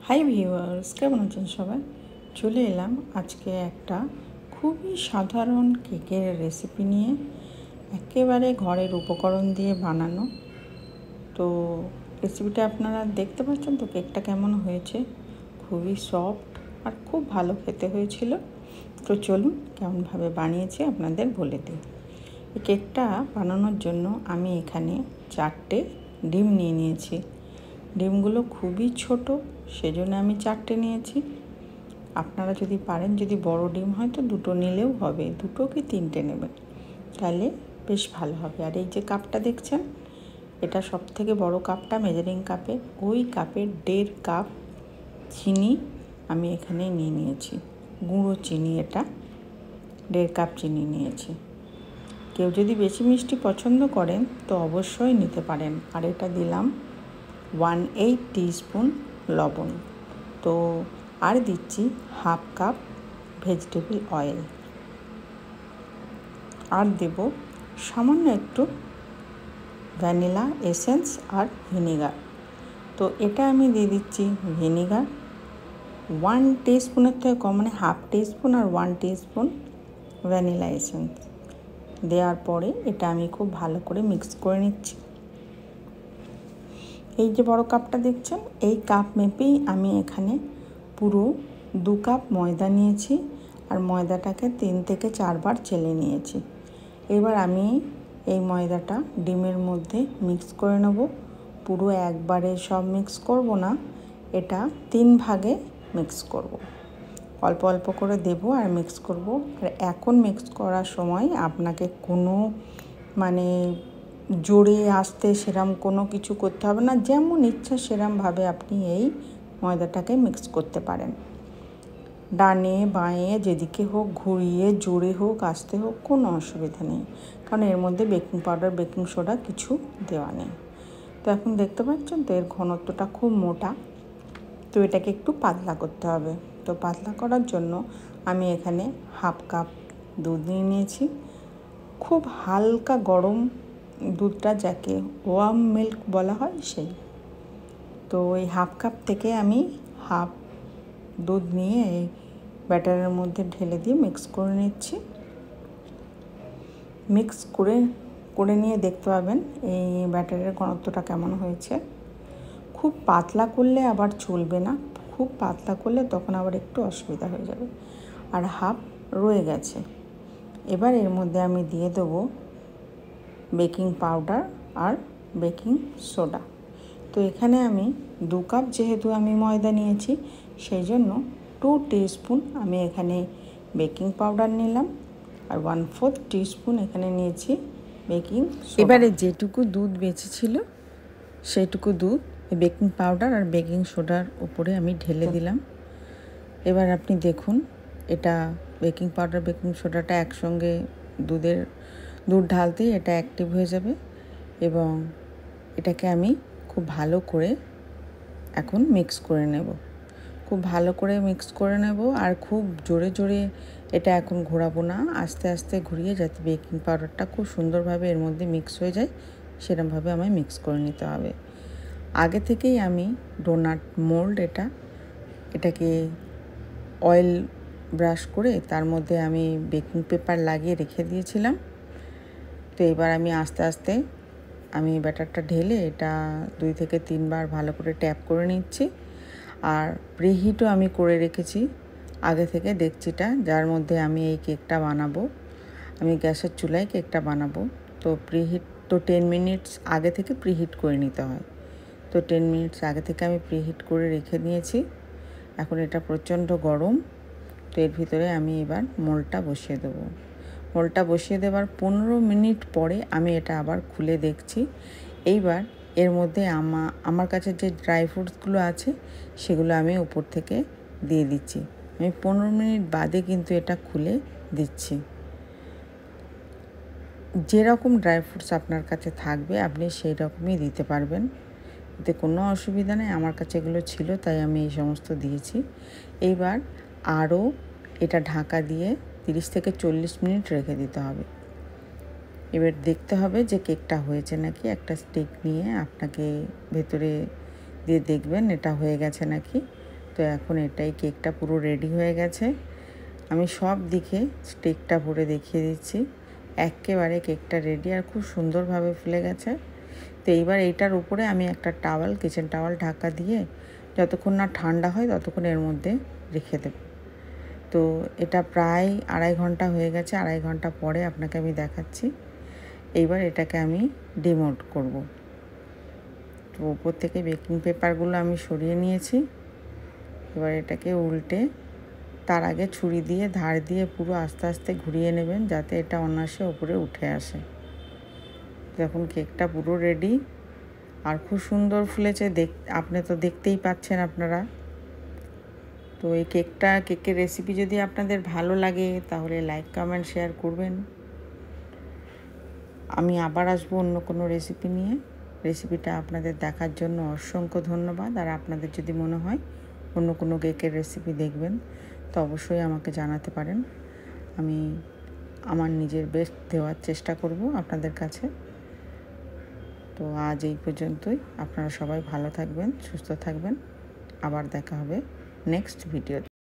Hi viewers, কেমন আছেন সবাই? চলে এলাম আজকে একটা খুবই সাধারণ কেকের রেসিপি নিয়ে, একেবারে ঘরের উপকরণ দিয়ে বানানো। তো রেসিপিটা আপনারা দেখতে পাচ্ছেন তো কেকটা কেমন হয়েছে, খুবই সফট আর খুব ভালো খেতে হয়েছিল। তো চলুন কেমনভাবে বানিয়েছি আপনাদের বলে দিই। এই কেকটা বানানোর জন্য আমি এখানে 4টে ডিম নিয়ে নিয়েছি। ডিমগুলো খুবই ছোট, সেজন্য আমি 4টে নিয়েছি। আপনারা যদি পারেন, যদি বড় ডিম হয় তো 2টো নিলেও হবে, 2টো কি 3টে নেবেন, তাহলে বেশ ভালো হবে। আর এই যে কাপটা দেখছেন, এটা সবথেকে বড় কাপটা, মেজারিং কাপে, ওই কাপের 1.5 কাপ চিনি আমি এখানে নিয়ে নিয়েছি। গুঁড়ো চিনি, এটা 1.5 কাপ চিনি নিয়েছি। কেউ যদি বেশি মিষ্টি পছন্দ করেন তো অবশ্যই নিতে পারেন। আর এটা দিলাম 1/8 টিস্পুন লবণ। তো আর দিচ্ছি 1/2 কাপ ভেজিটেবল অয়েল, আর দেব সামান্য একটু ভ্যানিলা এসেন্স আর ভিনেগার। তো এটা আমি দিয়ে দিচ্ছি ভিনেগার 1 টিস্পুনের থেকে কম, মানে 1/2 টিস্পুন আর 1 টিস্পুন ভ্যানিলা এসেন্স দেওয়ার পরে এটা আমি খুব ভালো করে মিক্স করে নিচ্ছি। এই যে বড় কাপটা দেখছেন, এই কাপ মেপেই আমি এখানে পুরো 2 কাপ ময়দা নিয়েছি, আর ময়দাটাকে 3 থেকে 4 বার চেলে নিয়েছি। এবার আমি এই ময়দাটা ডিমের মধ্যে মিক্স করে নেব। পুরো একবারে সব মিক্স করব না, এটা 3 ভাগে মিক্স করব। অল্প অল্প করে দেব আর মিক্স করব। আর এখন মিক্স করার সময় আপনাকে কোনো জোরে আস্তে সেরম কোনো কিছু করতে হবে না, যেমন ইচ্ছা সেরমভাবে আপনি এই ময়দাটাকে মিক্স করতে পারেন। ডানে বাঁয়ে যেদিকে হোক, ঘুরিয়ে, জোরে হোক, আস্তে হোক, কোনো অসুবিধা নেই, কারণ এর মধ্যে বেকিং পাউডার, বেকিং সোডা কিছু দেওয়া নেই। তো এখন দেখতে পাচ্ছেন তো এর ঘনত্বটা খুব মোটা, তো এটাকে একটু পাতলা করতে হবে। তো পাতলা করার জন্য আমি এখানে 1/2 কাপ দুধ নিয়ে নিয়েছি। খুব হালকা গরম দুধটা, যাকে ওয়ার্ম মিল্ক বলা হয়, সেই। তো এই 1/2 কাপ থেকে আমি 1/2 দুধ নিয়ে এই ব্যাটারের মধ্যে ঢেলে দিয়ে মিক্স করে নিচ্ছি। মিক্স করে নিয়ে দেখতে পাবেন এই ব্যাটারের ঘনত্বটা কেমন হয়েছে। খুব পাতলা করলে আবার চলবে না, খুব পাতলা করলে তখন আবার একটু অসুবিধা হয়ে যাবে। আর 1/2 রয়ে গেছে। এবার এর মধ্যে আমি দিয়ে দেবো বেকিং পাউডার আর বেকিং সোডা। তো এখানে আমি 2 কাপ যেহেতু আমি ময়দা নিয়েছি, সেই জন্য 2 টিস্পুন আমি এখানে বেকিং পাউডার নিলাম, আর 1/4 টিস্পুন এখানে নিয়েছি বেকিং সোডা। এবারে যেটুকু দুধ বেঁচেছিল সেইটুকু দুধ বেকিং পাউডার আর বেকিং সোডার উপরে আমি ঢেলে দিলাম। এবার আপনি দেখুন, এটা বেকিং পাউডার, বেকিং সোডাটা একসঙ্গে দুধ ঢালতেই এটা অ্যাক্টিভ হয়ে যাবে, এবং এটাকে আমি খুব ভালো করে এখন মিক্স করে নেব। খুব ভালো করে মিক্স করে নেব, আর খুব জোরে জোরে এটা এখন ঘোরাবো না, আস্তে আস্তে ঘুরিয়ে, যাতে বেকিং পাউডারটা খুব সুন্দরভাবে এর মধ্যে মিক্স হয়ে যায়, সেরকমভাবে আমায় মিক্স করে নিতে হবে। আগে থেকেই আমি ডোনাট মোল্ড, এটাকে অয়েল ব্রাশ করে তার মধ্যে আমি বেকিং পেপার লাগিয়ে রেখে দিয়েছিলাম। তো এবার আমি আস্তে আস্তে আমি ব্যাটারটা ঢেলে এটা 2 থেকে 3 বার ভালো করে ট্যাপ করে নিচ্ছি। আর প্রিহিটও আমি করে রেখেছি আগে থেকে ডেকচিটা, যার মধ্যে আমি এই কেকটা বানাবো। আমি গ্যাসের চুলায় কেকটা বানাবো। তো প্রিহিট তো 10 মিনিটস আগে থেকে প্রিহিট করে নিতে হয়। তো 10 মিনিটস আগে থেকে আমি প্রিহিট করে রেখে নিয়েছি। এখন এটা প্রচণ্ড গরম। তো এর ভিতরে আমি এবার মোল্ডটা বসিয়ে দেবো। মোল্ডটা বসিয়ে দেওয়ার 15 মিনিট পরে আমি এটা আবার খুলে দেখছি। এইবার এর মধ্যে আমার কাছে যে ড্রাই ফ্রুটসগুলো আছে সেগুলো আমি উপর থেকে দিয়ে দিচ্ছি। আমি 15 মিনিট বাদে কিন্তু এটা খুলে দিচ্ছি। যেরকম ড্রাই ফ্রুটস আপনার কাছে থাকবে আপনি সেই রকমই দিতে পারবেন, এতে কোনো অসুবিধা নেই। আমার কাছে এগুলো ছিল তাই আমি এই সমস্ত দিয়েছি। এইবার আরও এটা ঢাকা দিয়ে 30 থেকে 40 মিনিট রেখে দিতে হবে। এবার দেখতে হবে যে কেকটা হয়েছে নাকি। একটা স্টিক নিয়ে আপনাকে ভেতরে দিয়ে দেখবেন এটা হয়ে গেছে নাকি। তো এখন এটাই কেকটা পুরো রেডি হয়ে গেছে। আমি সব দিকে স্টিকটা ভরে দেখিয়ে দিচ্ছি। একেবারে কেকটা রেডি আর খুব সুন্দরভাবে ফুলে গেছে। তো এইবার এইটার উপরে আমি একটা টাওয়াল, কিচেন টাওয়াল ঢাকা দিয়ে যতক্ষণ না ঠান্ডা হয় ততক্ষণ এর মধ্যে রেখে দেব। তো এটা প্রায় 2.5 ঘন্টা হয়ে গেছে। 2.5 ঘন্টা পরে আপনাকে আমি দেখাচ্ছি। এইবার এটাকে আমি ডিমোল্ড করব। তো উপর থেকে বেকিং পেপারগুলো আমি সরিয়ে নিয়েছি। এবার এটাকে উল্টে তার আগে ছুরি দিয়ে ধার দিয়ে পুরো আস্তে আস্তে ঘুরিয়ে নেবেন, যাতে এটা অনায়াসে উপরে উঠে আসে। যখন কেকটা পুরো রেডি আর খুব সুন্দর ফুলেছে, আপনি তো দেখতেই পাচ্ছেন আপনারা। তো এই কেকের রেসিপি যদি আপনাদের ভালো লাগে তাহলে লাইক, কমেন্ট, শেয়ার করবেন। আমি আবার আসবো অন্য কোনো রেসিপি নিয়ে। রেসিপিটা আপনাদের দেখার জন্য অসংখ্য ধন্যবাদ। আর আপনাদের যদি মনে হয় অন্য কোনো কেকের রেসিপি দেখবেন তো অবশ্যই আমাকে জানাতে পারেন। আমি আমার নিজের বেস্ট দেওয়ার চেষ্টা করব আপনাদের কাছে। তো আজ এই পর্যন্তই। আপনারা সবাই ভালো থাকবেন, সুস্থ থাকবেন। আবার দেখা হবে নেক্সট ভিডিওতে।